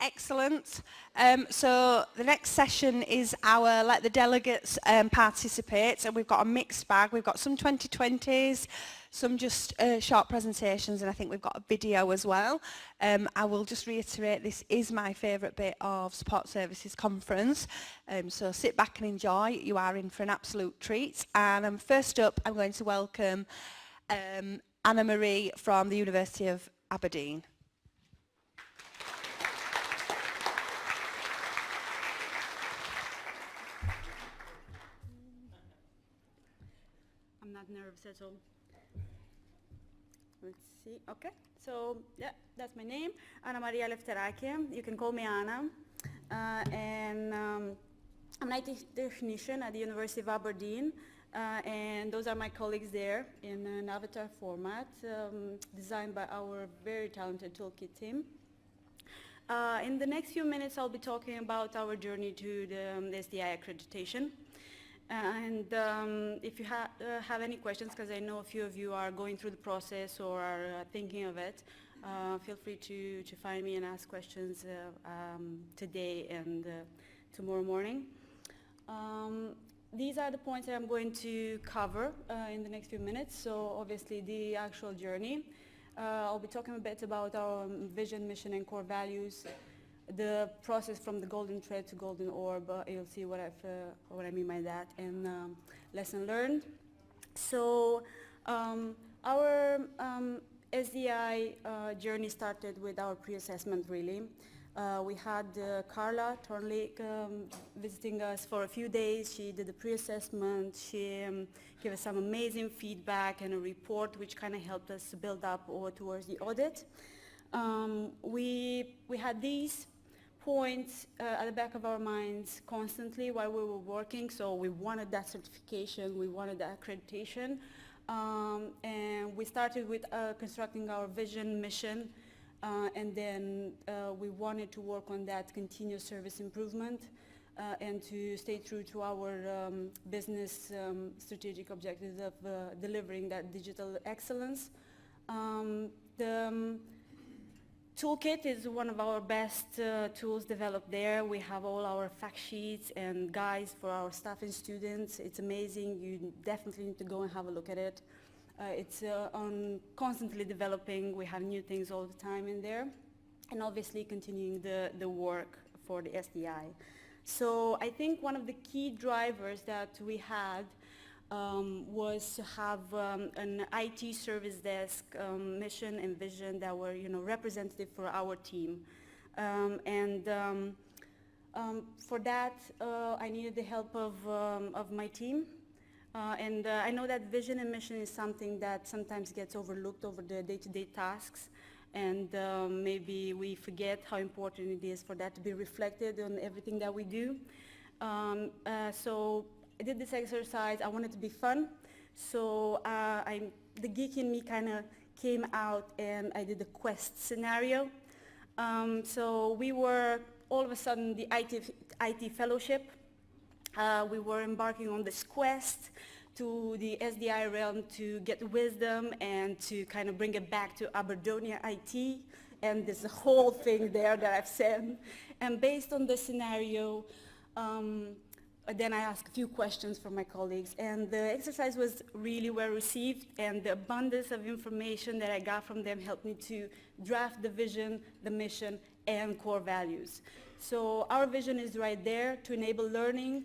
Excellent. So the next session is our Let the Delegates Participate, and we've got a mixed bag. We've got some 2020s, some just short presentations, and I think we've got a video as well. I will just reiterate, this is my favourite bit of Support Services Conference, so sit back and enjoy. You are in for an absolute treat. And first up, I'm going to welcome Anna Marie from the University of Aberdeen. I'm not nervous at all. Let's see. Okay. So, yeah, that's my name. Anna Maria Lefterake. You can call me Anna. I'm an IT technician at the University of Aberdeen. And those are my colleagues there in an avatar format designed by our very talented toolkit team. In the next few minutes, I'll be talking about our journey to the SDI accreditation. If you have any questions, because I know a few of you are going through the process or are thinking of it, feel free to find me and ask questions today and tomorrow morning. These are the points that I'm going to cover in the next few minutes. So obviously the actual journey. I'll be talking a bit about our vision, mission, and core values. The process from the golden thread to golden orb, you'll see what I mean by that, and lesson learned. So our SDI journey started with our pre-assessment, really. We had Carla Tornlake visiting us for a few days. She did the pre-assessment. She gave us some amazing feedback and a report which kind of helped us build up towards the audit. We had these points at the back of our minds constantly while we were working, so we wanted that certification, we wanted that accreditation, and we started with constructing our vision, mission, and then we wanted to work on that continuous service improvement and to stay true to our business strategic objectives of delivering that digital excellence. The toolkit is one of our best tools developed there. We have all our fact sheets and guides for our staff and students. It's amazing. You definitely need to go and have a look at it. It's constantly developing. We have new things all the time in there. And obviously continuing the work for the SDI. So I think one of the key drivers that we had was to have an IT service desk mission and vision that were, representative for our team. For that, I needed the help of my team. I know that vision and mission is something that sometimes gets overlooked over the day-to-day tasks, and maybe we forget how important it is for that to be reflected on everything that we do. So I did this exercise. I wanted it to be fun, so the geek in me kind of came out, and I did the quest scenario. So we were all of a sudden the IT fellowship. We were embarking on this quest to the SDI realm to get wisdom and to kind of bring it back to Aberdonia IT. And there's a whole thing there that I've said. And based on the scenario, then I asked a few questions from my colleagues, and the exercise was really well received, and the abundance of information that I got from them helped me to draft the vision, the mission, and core values. So our vision is right there: to enable learning,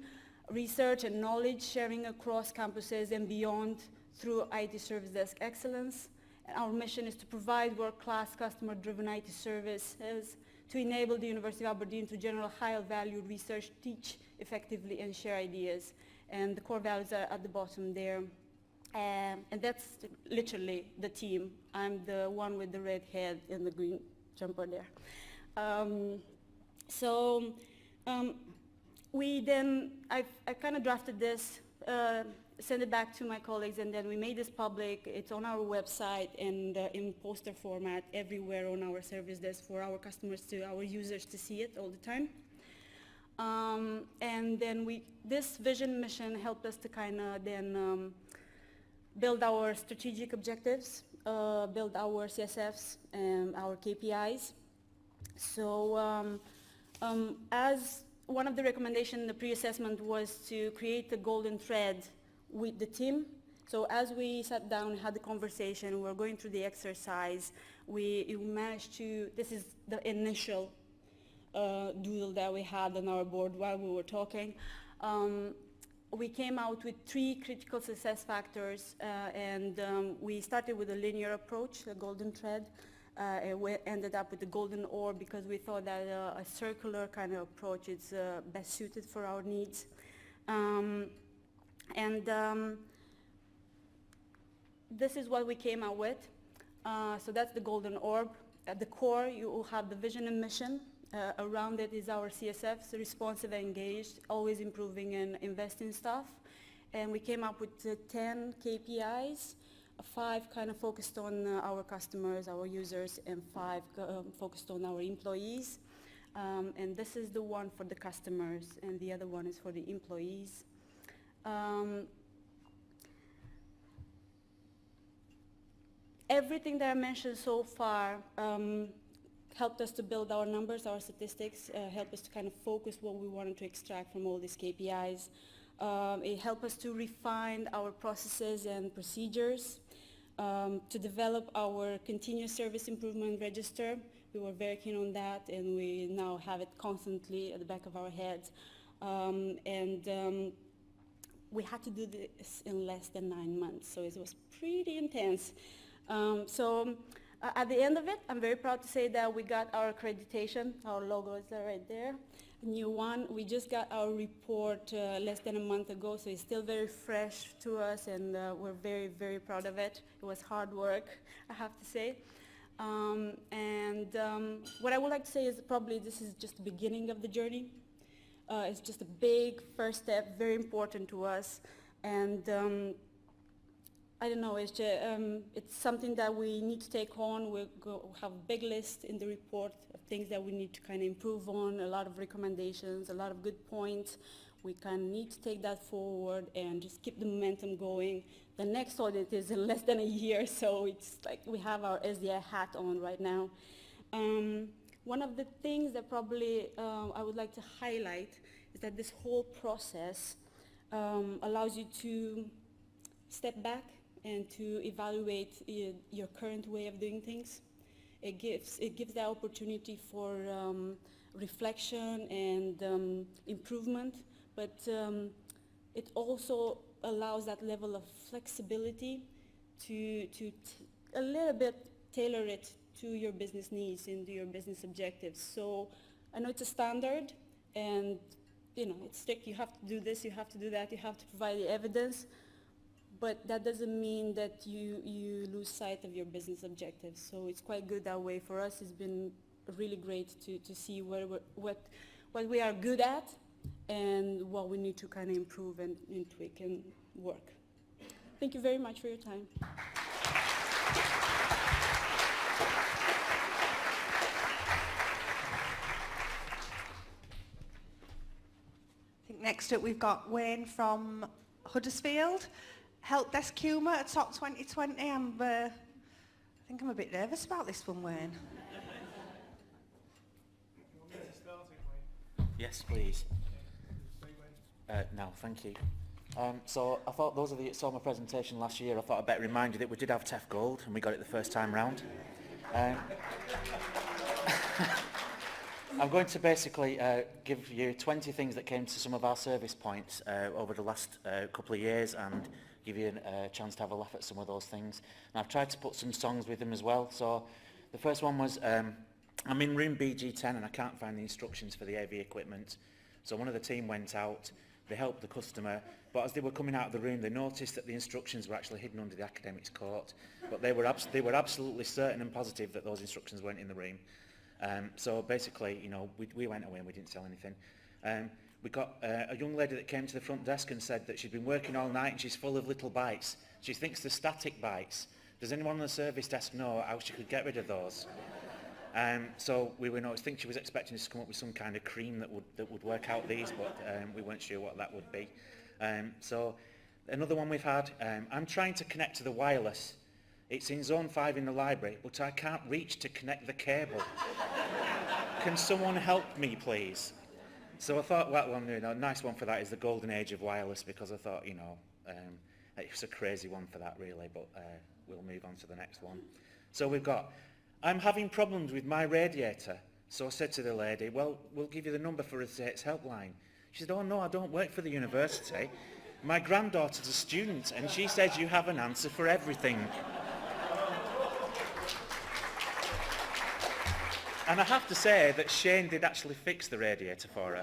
research, and knowledge sharing across campuses and beyond through IT service desk excellence. And our mission is to provide world-class customer-driven IT services to enable the University of Aberdeen to generate high-value research, teach effectively, and share ideas. And the core values are at the bottom there. And that's literally the team. I'm the one with the red head and the green jumper there. I kind of drafted this, sent it back to my colleagues, and then we made this public. It's on our website and in poster format everywhere on our service desk for our customers our users to see it all the time. And then this vision mission helped us to kind of then build our strategic objectives, build our CSFs and our KPIs. As one of the recommendations in the pre-assessment was to create a golden thread with the team. So as we sat down and had the conversation, we were going through the exercise, we managed to, this is the initial doodle that we had on our board while we were talking. We came out with 3 critical success factors, and we started with a linear approach, a golden thread, and we ended up with the golden orb because we thought that a circular kind of approach is best suited for our needs. This is what we came out with. So that's the golden orb. At the core, you will have the vision and mission. Around it is our CSFs, responsive and engaged, always improving and investing stuff. And we came up with 10 KPIs, 5 kind of focused on our customers, our users, and 5 focused on our employees. And this is the one for the customers, and the other one is for the employees. Everything that I mentioned so far helped us to build our numbers, our statistics, helped us to kind of focus what we wanted to extract from all these KPIs. It helped us to refine our processes and procedures, to develop our continuous service improvement register. We were very keen on that, and we now have it constantly at the back of our heads. We had to do this in less than 9 months, so it was pretty intense. At the end of it, I'm very proud to say that we got our accreditation. Our logo is right there, a new one. We just got our report less than a month ago, so it's still very fresh to us, and we're very, very proud of it. It was hard work, I have to say. What I would like to say is probably this is just the beginning of the journey. It's just a big first step, very important to us, and I don't know, it's something that we need to take on. We'll have a big list in the report of things that we need to kind of improve on, a lot of recommendations, a lot of good points. We kind of need to take that forward and just keep the momentum going. The next audit is in less than a year, so it's like we have our SDI hat on right now. One of the things that probably I would like to highlight is that this whole process allows you to step back and to evaluate your current way of doing things. It gives the opportunity for reflection and improvement, but it also allows that level of flexibility to a little bit tailor it to your business needs and to your business objectives. So I know it's a standard, and it's strict. You have to do this, you have to do that, you have to provide the evidence. But that doesn't mean that you lose sight of your business objectives. So it's quite good that way. For us, it's been really great to see what we are good at and what we need to kind of improve and tweak and work. Thank you very much for your time. I think next up we've got Wayne from Huddersfield. Help Desk Humour at Top 2020. I think I'm a bit nervous about this one, Wayne. Yes, please. No, thank you. So I thought those of you that saw my presentation last year, I thought I'd better remind you that we did have TEF Gold, and we got it the first time round. I'm going to basically give you 20 things that came to some of our service points over the last couple of years, and give you a chance to have a laugh at some of those things. And I've tried to put some songs with them as well. So the first one was, I'm in room BG10 and I can't find the instructions for the AV equipment. So one of the team went out, they helped the customer, but as they were coming out of the room, they noticed that the instructions were actually hidden under the academics court. But they were absolutely certain and positive that those instructions weren't in the room. So basically, we went away and we didn't sell anything. We got a young lady that came to the front desk and said that she'd been working all night and she's full of little bites. She thinks they're static bites. Does anyone on the service desk know how she could get rid of those? So we I think she was expecting us to come up with some kind of cream that would work out these, but we weren't sure what that would be. So another one we've had, I'm trying to connect to the wireless. It's in zone 5 in the library, but I can't reach to connect the cable. Can someone help me, please? So I thought, well, a nice one for that is the golden age of wireless, because I thought, it was a crazy one for that, really, but we'll move on to the next one. So we've got, I'm having problems with my radiator. So I said to the lady, well, we'll give you the number for a state's helpline. She said, oh, no, I don't work for the university. My granddaughter's a student, and she says you have an answer for everything. And I have to say that Shane did actually fix the radiator for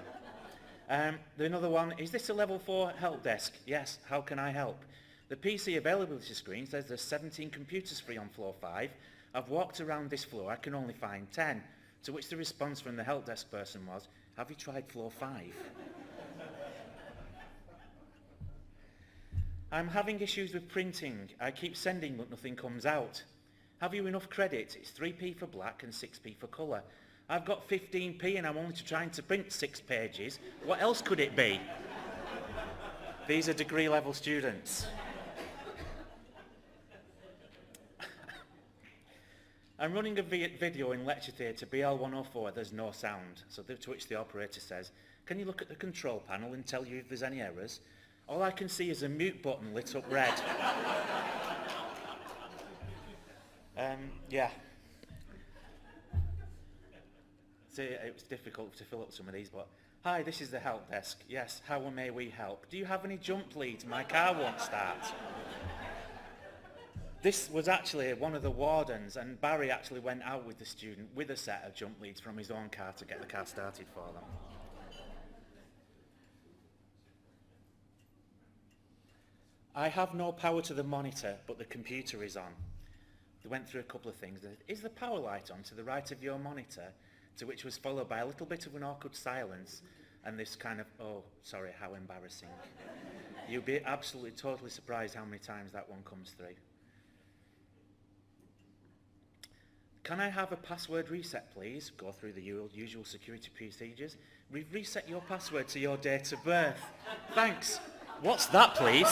her. Another one, is this a level 4 help desk? Yes, how can I help? The PC availability screen says there's 17 computers free on floor 5. I've walked around this floor, I can only find 10. To which the response from the help desk person was, have you tried floor 5? I'm having issues with printing. I keep sending but nothing comes out. Have you enough credit? It's 3p for black and 6p for colour. I've got 15p and I'm only trying to print 6 pages. What else could it be? These are degree level students. I'm running a video in lecture theatre BL104, there's no sound. So to which the operator says, can you look at the control panel and tell you if there's any errors? All I can see is a mute button lit up red. Yeah. See, it was difficult to fill up some of these, but hi, this is the help desk. Yes, how may we help? Do you have any jump leads? My car won't start. This was actually one of the wardens, and Barry actually went out with the student with a set of jump leads from his own car to get the car started for them. I have no power to the monitor, but the computer is on. They went through a couple of things. Is the power light on to the right of your monitor? To which was followed by a little bit of an awkward silence and this kind of, oh, sorry, how embarrassing. You'll be absolutely, totally surprised how many times that one comes through. Can I have a password reset, please? Go through the usual security procedures. We've reset your password to your date of birth. Thanks. What's that, please?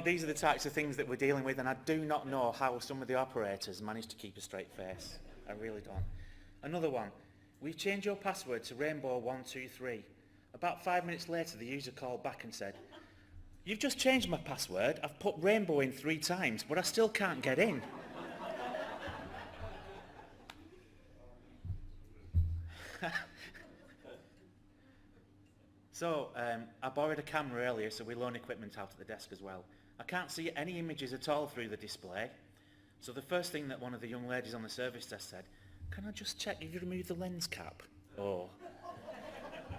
These are the types of things that we're dealing with, and I do not know how some of the operators manage to keep a straight face. I really don't. Another one. We've changed your password to rainbow123. About 5 minutes later, the user called back and said, you've just changed my password. I've put rainbow in 3 times, but I still can't get in. So, I borrowed a camera earlier, so we loan equipment out at the desk as well. I can't see any images at all through the display. So the first thing that one of the young ladies on the service desk said, can I just check if you remove the lens cap? Oh.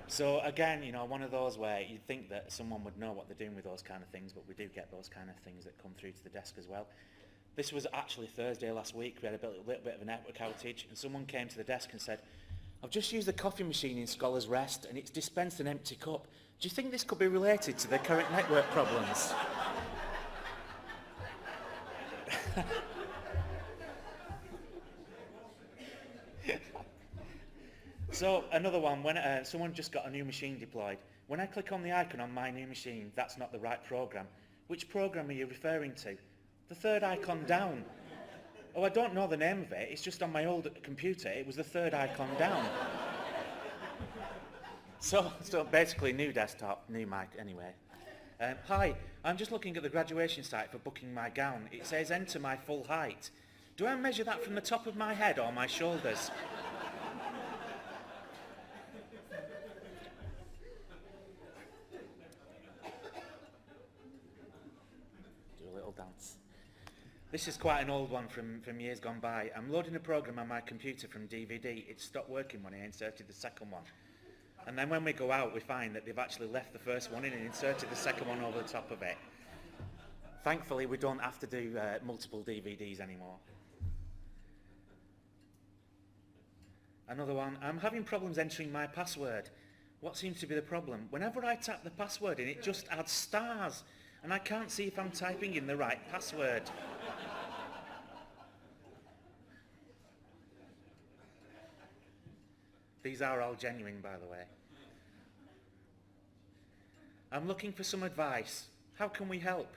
So again, one of those where you'd think that someone would know what they're doing with those kind of things, but we do get those kind of things that come through to the desk as well. This was actually Thursday last week. We had a little bit of a network outage, and someone came to the desk and said, I've just used the coffee machine in Scholar's Rest and it's dispensed an empty cup. Do you think this could be related to the current network problems? So another one, when someone just got a new machine deployed. When I click on the icon on my new machine, that's not the right program. Which program are you referring to? The third icon down. Oh, I don't know the name of it. It's just on my old computer. It was the third icon down. So basically, new desktop, new mic, anyway. Hi, I'm just looking at the graduation site for booking my gown. It says enter my full height. Do I measure that from the top of my head or my shoulders? Do a little dance. This is quite an old one from years gone by. I'm loading a program on my computer from DVD. It stopped working when I inserted the second one. And then when we go out, we find that they've actually left the first one in and inserted the second one over the top of it. Thankfully, we don't have to do multiple DVDs anymore. Another one. I'm having problems entering my password. What seems to be the problem? Whenever I tap the password in, it just adds stars. And I can't see if I'm typing in the right password. These are all genuine, by the way. I'm looking for some advice. How can we help?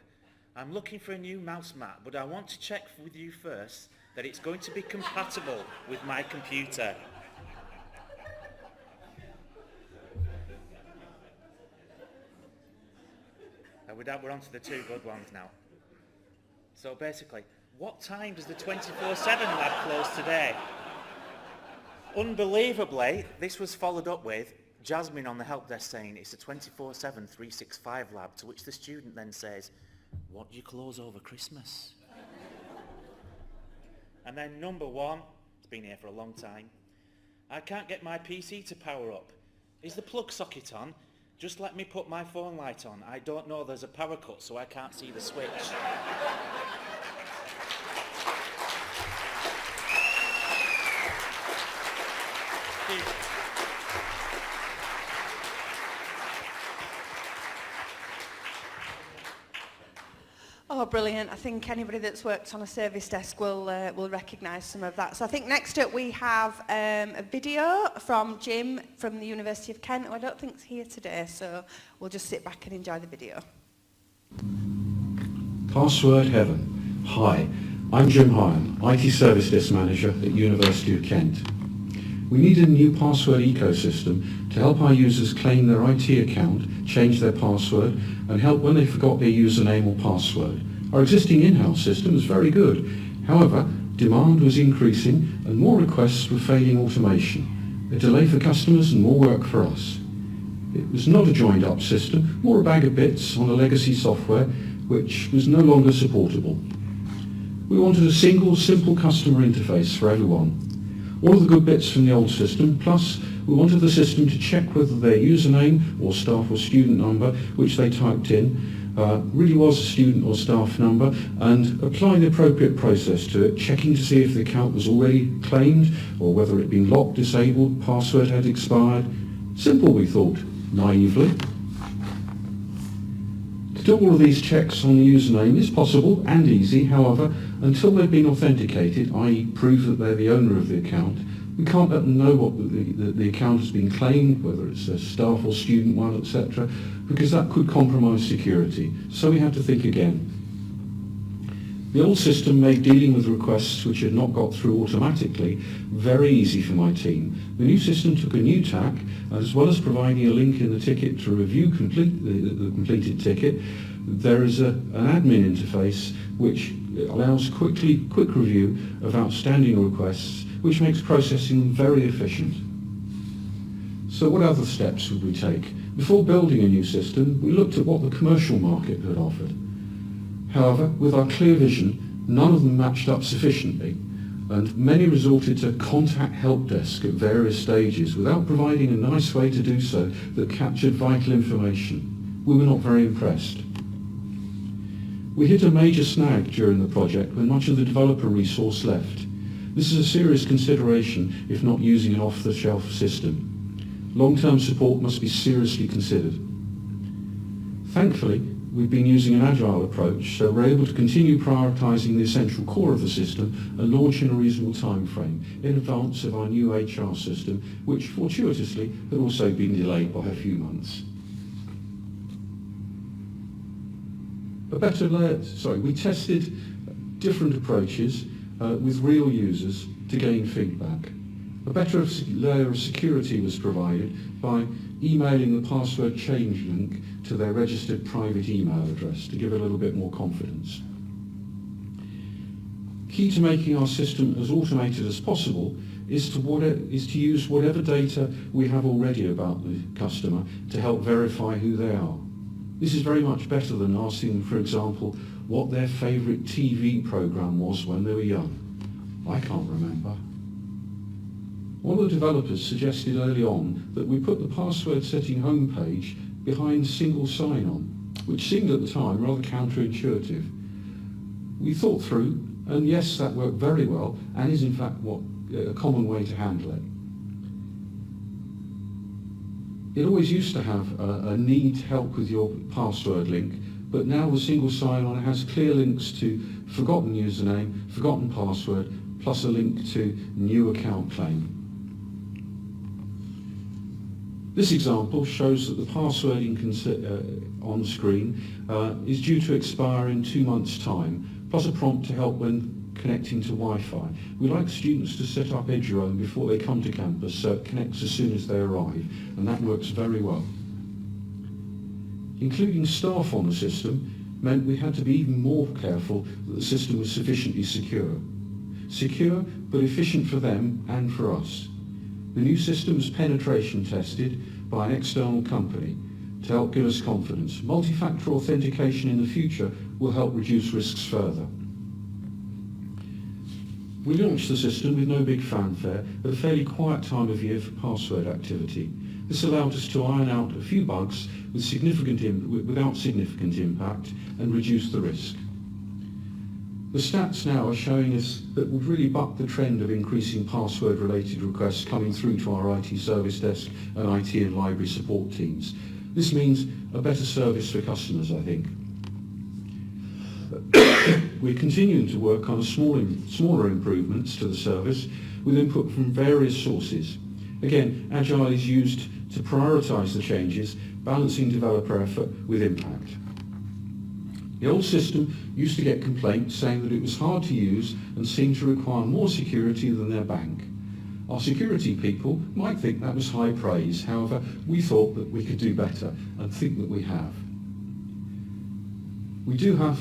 I'm looking for a new mouse mat, but I want to check with you first that it's going to be compatible with my computer. We're on to the two good ones now. So basically, what time does the 24/7 lab close today? Unbelievably, this was followed up with Jasmine on the help desk saying it's a 24/7 365 lab, to which the student then says, what do you close over Christmas? And then number one, it's been here for a long time, I can't get my PC to power up. Is the plug socket on? Just let me put my phone light on. I don't know, there's a power cut, so I can't see the switch. Oh, brilliant. I think anybody that's worked on a service desk will recognise some of that. So I think next up we have a video from Jim from the University of Kent, who I don't think's here today, so we'll just sit back and enjoy the video. Password Heaven. Hi, I'm Jim Hyam, IT Service Desk Manager at University of Kent. We need a new password ecosystem to help our users claim their IT account, change their password, and help when they forgot their username or password. Our existing in-house system is very good. However, demand was increasing and more requests were failing automation. A delay for customers and more work for us. It was not a joined-up system, more a bag of bits on a legacy software which was no longer supportable. We wanted a single, simple customer interface for everyone. All of the good bits from the old system, plus we wanted the system to check whether their username or staff or student number, which they typed in, really was a student or staff number, and apply the appropriate process to it, checking to see if the account was already claimed or whether it had been locked, disabled, password had expired. Simple, we thought, naively. To do all of these checks on the username is possible and easy. However, until they've been authenticated, i.e. prove that they're the owner of the account, we can't let them know what the account has been claimed, whether it's a staff or student one, etc., because that could compromise security. So we had to think again. The old system made dealing with requests which had not got through automatically very easy for my team. The new system took a new tack, as well as providing a link in the ticket to review the completed ticket. There is an admin interface which allows quick review of outstanding requests, which makes processing them very efficient. So what other steps would we take? Before building a new system, we looked at what the commercial market had offered. However, with our clear vision, none of them matched up sufficiently, and many resorted to contact help desk at various stages without providing a nice way to do so that captured vital information. We were not very impressed. We hit a major snag during the project when much of the developer resource left. This is a serious consideration if not using an off-the-shelf system. Long-term support must be seriously considered. Thankfully, we've been using an agile approach, so we're able to continue prioritising the essential core of the system and launch in a reasonable time frame in advance of our new HR system, which fortuitously had also been delayed by a few months. We tested different approaches with real users to gain feedback. A better layer of security was provided by emailing the password change link to their registered private email address to give it a little bit more confidence. Key to making our system as automated as possible is to use whatever data we have already about the customer to help verify who they are. This is very much better than asking them, for example, what their favourite TV programme was when they were young. I can't remember. One of the developers suggested early on that we put the password setting homepage behind single sign-on, which seemed at the time rather counterintuitive. We thought through, and yes, that worked very well, and is in fact a common way to handle it. It always used to have a need help with your password link, but now the single sign-on has clear links to forgotten username, forgotten password, plus a link to new account claim. This example shows that the password on the screen is due to expire in 2 months' time, plus a prompt to help when connecting to Wi-Fi. We like students to set up Eduroam before they come to campus so it connects as soon as they arrive, and that works very well. Including staff on the system meant we had to be even more careful that the system was sufficiently secure. Secure, but efficient for them and for us. The new system was penetration tested by an external company to help give us confidence. Multi-factor authentication in the future will help reduce risks further. We launched the system with no big fanfare at a fairly quiet time of year for password activity. This allowed us to iron out a few bugs without significant impact and reduce the risk. The stats now are showing us that we've really bucked the trend of increasing password-related requests coming through to our IT service desk and IT and library support teams. This means a better service for customers, I think. We're continuing to work on smaller improvements to the service with input from various sources. Again, Agile is used to prioritise the changes, balancing developer effort with impact. The old system used to get complaints saying that it was hard to use and seemed to require more security than their bank. Our security people might think that was high praise. However, we thought that we could do better and think that we have. We do have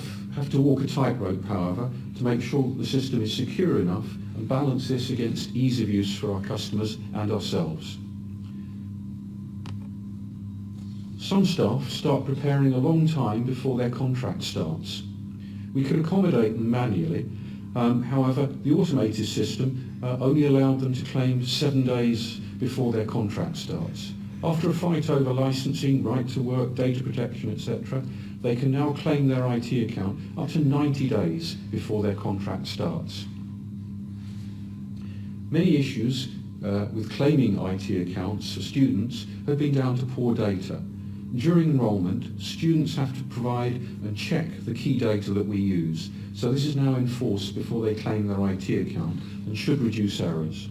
to walk a tightrope, however, to make sure that the system is secure enough and balance this against ease of use for our customers and ourselves. Some staff start preparing a long time before their contract starts. We could accommodate them manually, however, the automated system only allowed them to claim 7 days before their contract starts. After a fight over licensing, right to work, data protection, etc., they can now claim their IT account up to 90 days before their contract starts. Many issues with claiming IT accounts for students have been down to poor data. During enrolment, students have to provide and check the key data that we use. So this is now enforced before they claim their IT account and should reduce errors.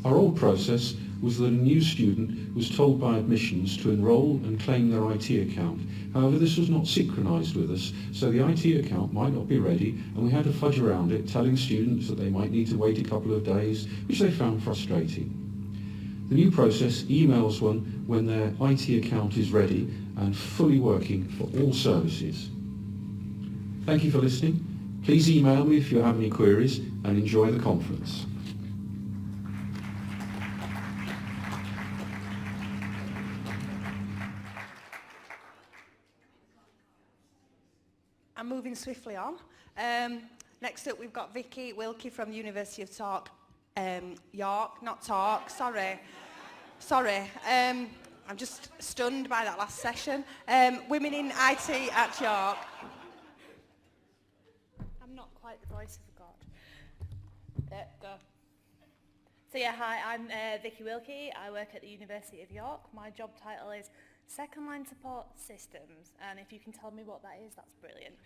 Our old process was that a new student was told by admissions to enrol and claim their IT account. However, this was not synchronized with us, so the IT account might not be ready, and we had to fudge around it, telling students that they might need to wait a couple of days, which they found frustrating. The new process emails one when their IT account is ready and fully working for all services. Thank you for listening. Please email me if you have any queries, and enjoy the conference. I'm moving swiftly on. Next up, we've got Vicky Wilkie from the University of York, not Talk, sorry. I'm just stunned by that last session. Women in IT at York. I'm not quite the voice of God. There, go. So yeah, hi, I'm Vicky Wilkie. I work at the University of York. My job title is Second Line Support Systems, and if you can tell me what that is, that's brilliant.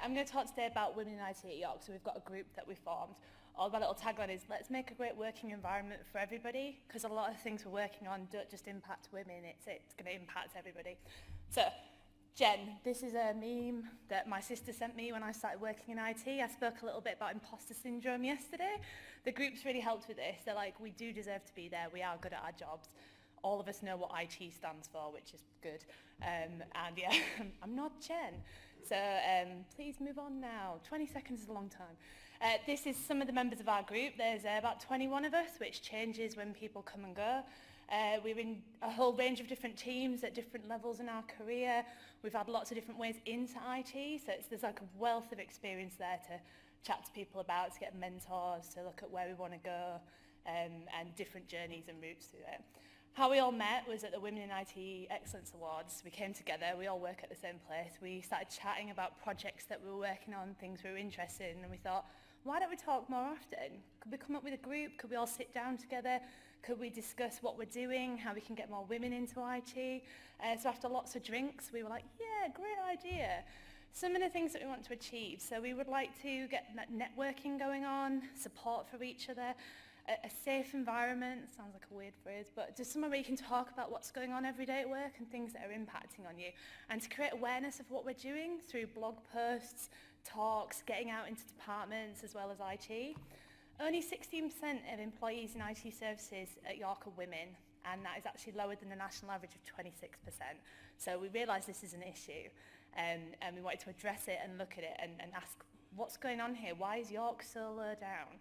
I'm going to talk today about women in IT at York. So we've got a group that we formed. All my little tagline is, let's make a great working environment for everybody, because a lot of things we're working on don't just impact women, it's going to impact everybody. So, Jen, this is a meme that my sister sent me when I started working in IT. I spoke a little bit about imposter syndrome yesterday. The group's really helped with this. They're like, we do deserve to be there, we are good at our jobs. All of us know what IT stands for, which is good. And yeah, I'm not Jen. So please move on now. 20 seconds is a long time. This is some of the members of our group. There's about 21 of us, which changes when people come and go. We're in a whole range of different teams at different levels in our career. We've had lots of different ways into IT, so there's like a wealth of experience there to chat to people about, to get mentors, to look at where we want to go, and different journeys and routes through it. How we all met was at the Women in IT Excellence Awards. We came together, we all work at the same place. We started chatting about projects that we were working on, things we were interested in, and we thought, why don't we talk more often? Could we come up with a group? Could we all sit down together? Could we discuss what we're doing, how we can get more women into IT? So after lots of drinks, we were like, yeah, great idea. Some of the things that we want to achieve. So we would like to get networking going on, support for each other, a safe environment, sounds like a weird phrase, but just somewhere where you can talk about what's going on every day at work and things that are impacting on you, and to create awareness of what we're doing through blog posts, talks, getting out into departments as well as IT. Only 16% of employees in IT services at York are women, and that is actually lower than the national average of 26%. So we realised this is an issue, and we wanted to address it and look at it and ask, what's going on here? Why is York so low down?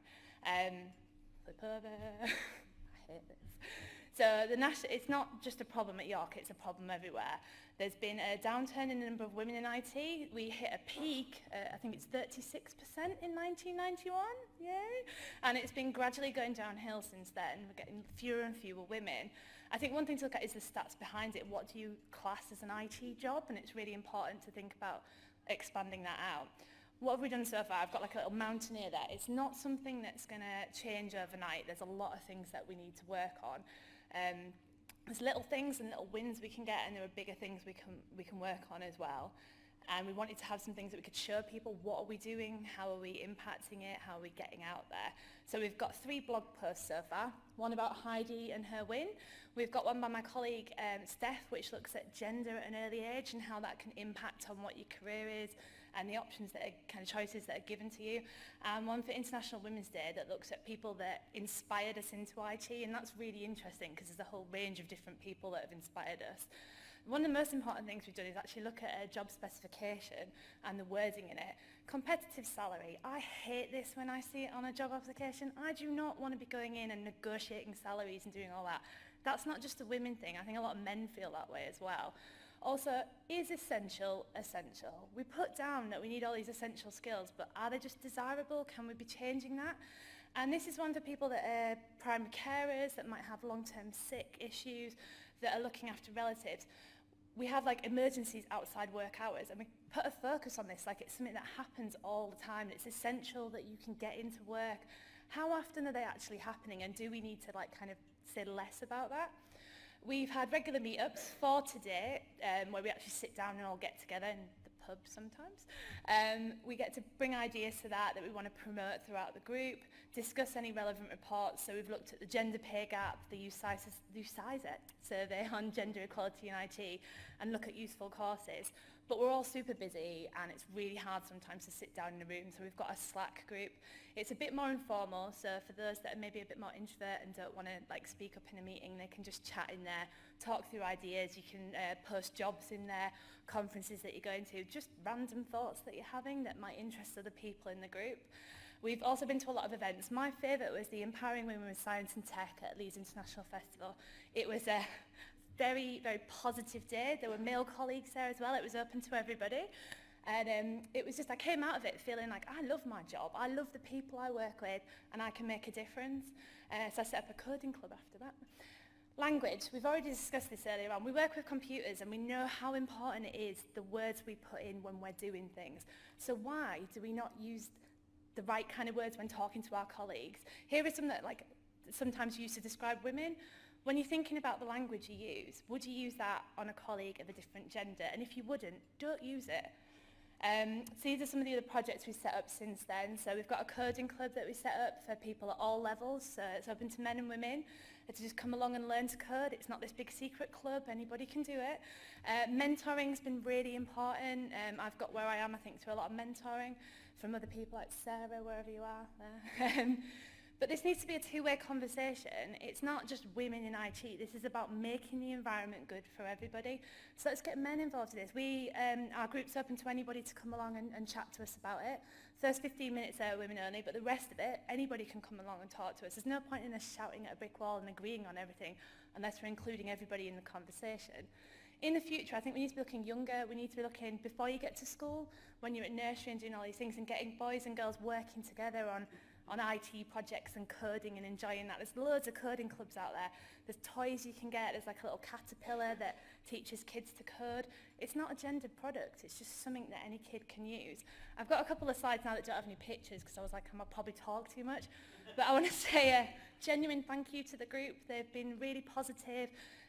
Flip over. I hate this. So it's not just a problem at York, it's a problem everywhere. There's been a downturn in the number of women in IT. We hit a peak, I think it's 36% in 1991, yay! And it's been gradually going downhill since then. We're getting fewer and fewer women. I think one thing to look at is the stats behind it. What do you class as an IT job? And it's really important to think about expanding that out. What have we done so far? I've got like a little mountaineer there. It's not something that's going to change overnight. There's a lot of things that we need to work on. There's little things and little wins we can get, and there are bigger things we can work on as well. And we wanted to have some things that we could show people. What are we doing? How are we impacting it? How are we getting out there? So we've got 3 blog posts so far. One about Heidi and her win. We've got one by my colleague Steph, which looks at gender at an early age and how that can impact on what your career is and the options that are kind of choices that are given to you. And one for International Women's Day that looks at people that inspired us into IT, and that's really interesting because there's a whole range of different people that have inspired us. One of the most important things we've done is actually look at a job specification and the wording in it. Competitive salary. I hate this when I see it on a job application. I do not want to be going in and negotiating salaries and doing all that. That's not just a women thing. I think a lot of men feel that way as well. Also, is essential essential? We put down that we need all these essential skills, but are they just desirable? Can we be changing that? And this is one for people that are primary carers, that might have long-term sick issues, that are looking after relatives. We have like emergencies outside work hours, and we put a focus on this like it's something that happens all the time. It's essential that you can get into work. How often are they actually happening, and do we need to like kind of say less about that? We've had regular meetups, 4 today, where we actually sit down and all get together in the pub sometimes. We get to bring ideas to that we want to promote throughout the group, discuss any relevant reports. So we've looked at the gender pay gap, the UCISA survey on gender equality in IT, and look at useful courses. But we're all super busy, and it's really hard sometimes to sit down in a room, so we've got a Slack group. It's a bit more informal, so for those that are maybe a bit more introvert and don't want to like speak up in a meeting, they can just chat in there, talk through ideas. You can post jobs in there, conferences that you're going to, just random thoughts that you're having that might interest other people in the group. We've also been to a lot of events. My favourite was the Empowering Women with Science and Tech at Leeds International Festival. It was a very, very positive day. There were male colleagues there as well. It was open to everybody. And it was just, I came out of it feeling like I love my job. I love the people I work with, and I can make a difference. So I set up a coding club after that. Language, we've already discussed this earlier on. We work with computers, and we know how important it is, the words we put in when we're doing things. So why do we not use the right kind of words when talking to our colleagues? Here are some that like sometimes used to describe women. When you're thinking about the language you use, would you use that on a colleague of a different gender? And if you wouldn't, don't use it. So these are some of the other projects we've set up since then. So we've got a coding club that we set up for people at all levels. So it's open to men and women to just come along and learn to code. It's not this big secret club. Anybody can do it. Mentoring's been really important. I've got where I am, I think, through a lot of mentoring from other people like Sarah, wherever you are. But this needs to be a two-way conversation. It's not just women in IT. This is about making the environment good for everybody. So let's get men involved in this. Our group's open to anybody to come along and chat to us about it. First 15 minutes are women only, but the rest of it, anybody can come along and talk to us. There's no point in us shouting at a brick wall and agreeing on everything unless we're including everybody in the conversation. In the future, I think we need to be looking younger. We need to be looking before you get to school, when you're at nursery and doing all these things, and getting boys and girls working together on IT projects and coding and enjoying that. There's loads of coding clubs out there. There's toys you can get. There's like a little caterpillar that teaches kids to code. It's not a gendered product. It's just something that any kid can use. I've got a couple of slides now that don't have any pictures because I was like, I might probably talk too much. But I want to say a genuine thank you to the group. They've been really positive.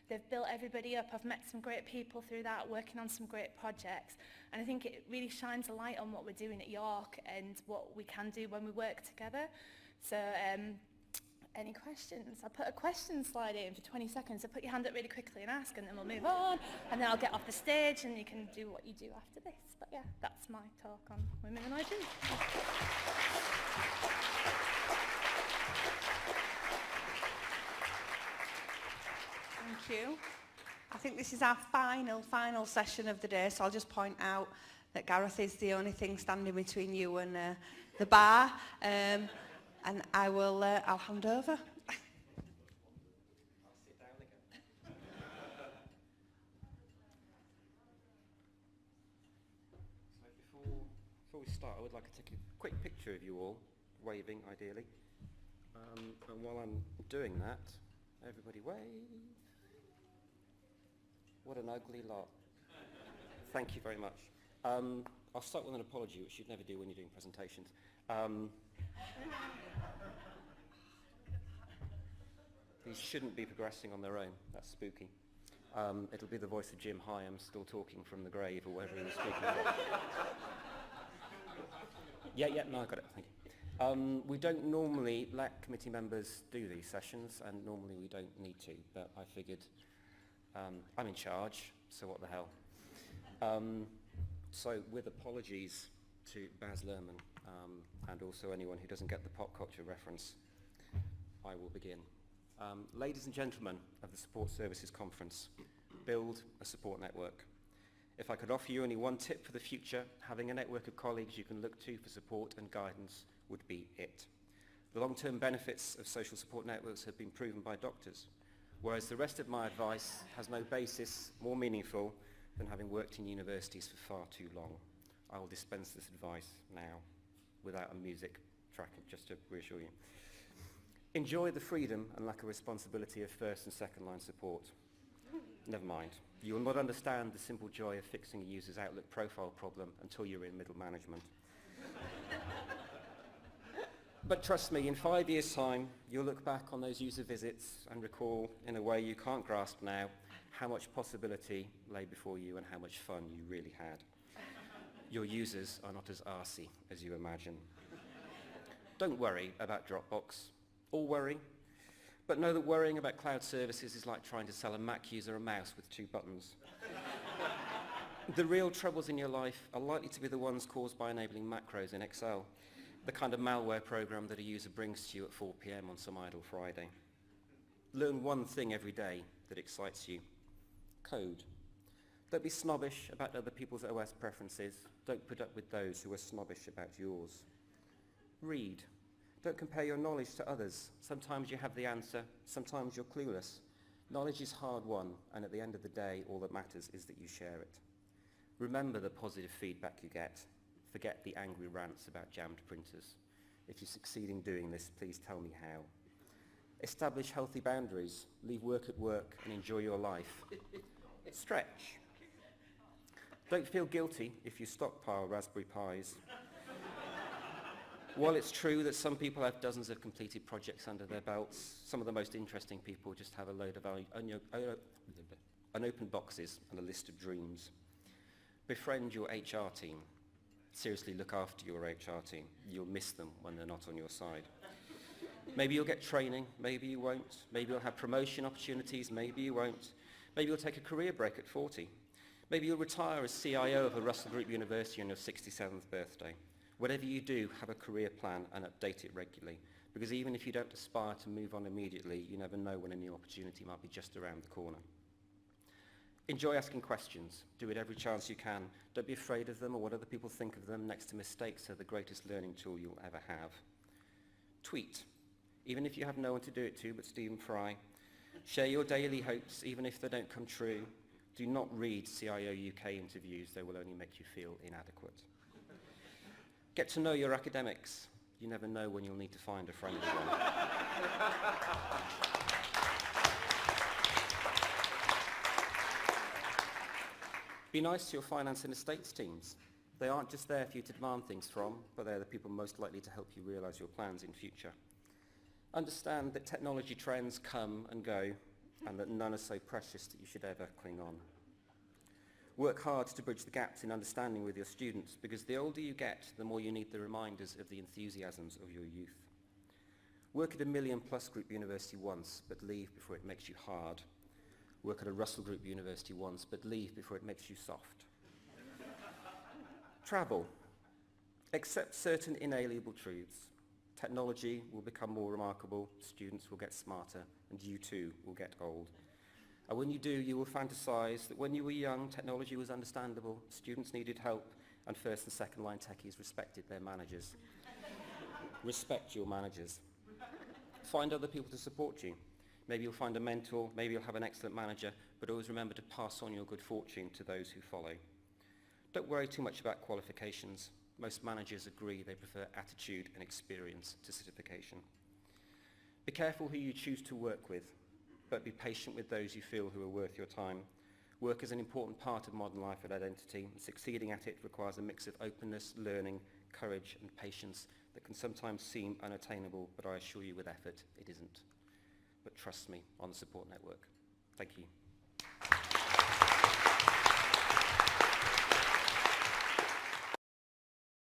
They've built everybody up. I've met some great people through that, working on some great projects. And I think it really shines a light on what we're doing at York and what we can do when we work together. So any questions? I'll put a question slide in for 20 seconds, so put your hand up really quickly and ask, and then we'll move on, and then I'll get off the stage and you can do what you do after this. But yeah, that's my talk on women in IT. Thank you. I think this is our final session of the day, so I'll just point out that Gareth is the only thing standing between you and the bar, and I'll hand over. Before we start, I would like to take a quick picture of you all, waving ideally. And while I'm doing that, everybody wave. What an ugly lot. Thank you very much. I'll start with an apology, which you'd never do when you're doing presentations. These shouldn't be progressing on their own. That's spooky. It'll be the voice of Jim Hyam still talking from the grave, or wherever he was speaking from. No, I got it, thank you. We don't normally let committee members do these sessions, and normally we don't need to, but I figured I'm in charge, so what the hell. So with apologies to Baz Luhrmann, and also anyone who doesn't get the pop culture reference, I will begin. Ladies and gentlemen of the Support Services Conference, build a support network. If I could offer you only one tip for the future, having a network of colleagues you can look to for support and guidance would be it. The long-term benefits of social support networks have been proven by doctors, whereas the rest of my advice has no basis more meaningful than having worked in universities for far too long. I will dispense this advice now, without a music track, just to reassure you. Enjoy the freedom and lack of responsibility of first and second line support. Never mind. You will not understand the simple joy of fixing a user's Outlook profile problem until you're in middle management. But trust me, in 5 years' time, you'll look back on those user visits and recall, in a way you can't grasp now, how much possibility lay before you and how much fun you really had. Your users are not as arsey as you imagine. Don't worry about Dropbox, or worry, but know that worrying about cloud services is like trying to sell a Mac user a mouse with 2 buttons. The real troubles in your life are likely to be the ones caused by enabling macros in Excel, the kind of malware program that a user brings to you at 4 p.m. on some idle Friday. Learn one thing every day that excites you. Code. Don't be snobbish about other people's OS preferences. Don't put up with those who are snobbish about yours. Read. Don't compare your knowledge to others. Sometimes you have the answer, sometimes you're clueless. Knowledge is hard won, and at the end of the day, all that matters is that you share it. Remember the positive feedback you get. Forget the angry rants about jammed printers. If you succeed in doing this, please tell me how. Establish healthy boundaries. Leave work at work and enjoy your life. Stretch. Don't feel guilty if you stockpile Raspberry Pis. While it's true that some people have dozens of completed projects under their belts, some of the most interesting people just have a load of unopened boxes and a list of dreams. Befriend your HR team. Seriously, look after your HR team. You'll miss them when they're not on your side. Maybe you'll get training, maybe you won't. Maybe you'll have promotion opportunities, maybe you won't. Maybe you'll take a career break at 40. Maybe you'll retire as CIO of a Russell Group University on your 67th birthday. Whatever you do, have a career plan and update it regularly, because even if you don't aspire to move on immediately, you never know when a new opportunity might be just around the corner. Enjoy asking questions. Do it every chance you can. Don't be afraid of them or what other people think of them. Next to mistakes are the greatest learning tool you'll ever have. Tweet. Even if you have no one to do it to but Stephen Fry. Share your daily hopes, even if they don't come true. Do not read CIO UK interviews. They will only make you feel inadequate. Get to know your academics. You never know when you'll need to find a friendly one. Be nice to your finance and estates teams. They aren't just there for you to demand things from, but they're the people most likely to help you realise your plans in future. Understand that technology trends come and go, and that none are so precious that you should ever cling on. Work hard to bridge the gaps in understanding with your students, because the older you get, the more you need the reminders of the enthusiasms of your youth. Work at a million plus group university once, but leave before it makes you hard. Work at a Russell Group university once, but leave before it makes you soft. Travel. Accept certain inalienable truths. Technology will become more remarkable, students will get smarter, and you too will get old. And when you do, you will fantasize that when you were young, technology was understandable, students needed help, and first and second line techies respected their managers. Respect your managers. Find other people to support you. Maybe you'll find a mentor, maybe you'll have an excellent manager, but always remember to pass on your good fortune to those who follow. Don't worry too much about qualifications. Most managers agree they prefer attitude and experience to certification. Be careful who you choose to work with, but be patient with those you feel who are worth your time. Work is an important part of modern life and identity, and succeeding at it requires a mix of openness, learning, courage and patience that can sometimes seem unattainable, but I assure you with effort, it isn't. But trust me on the support network. Thank you.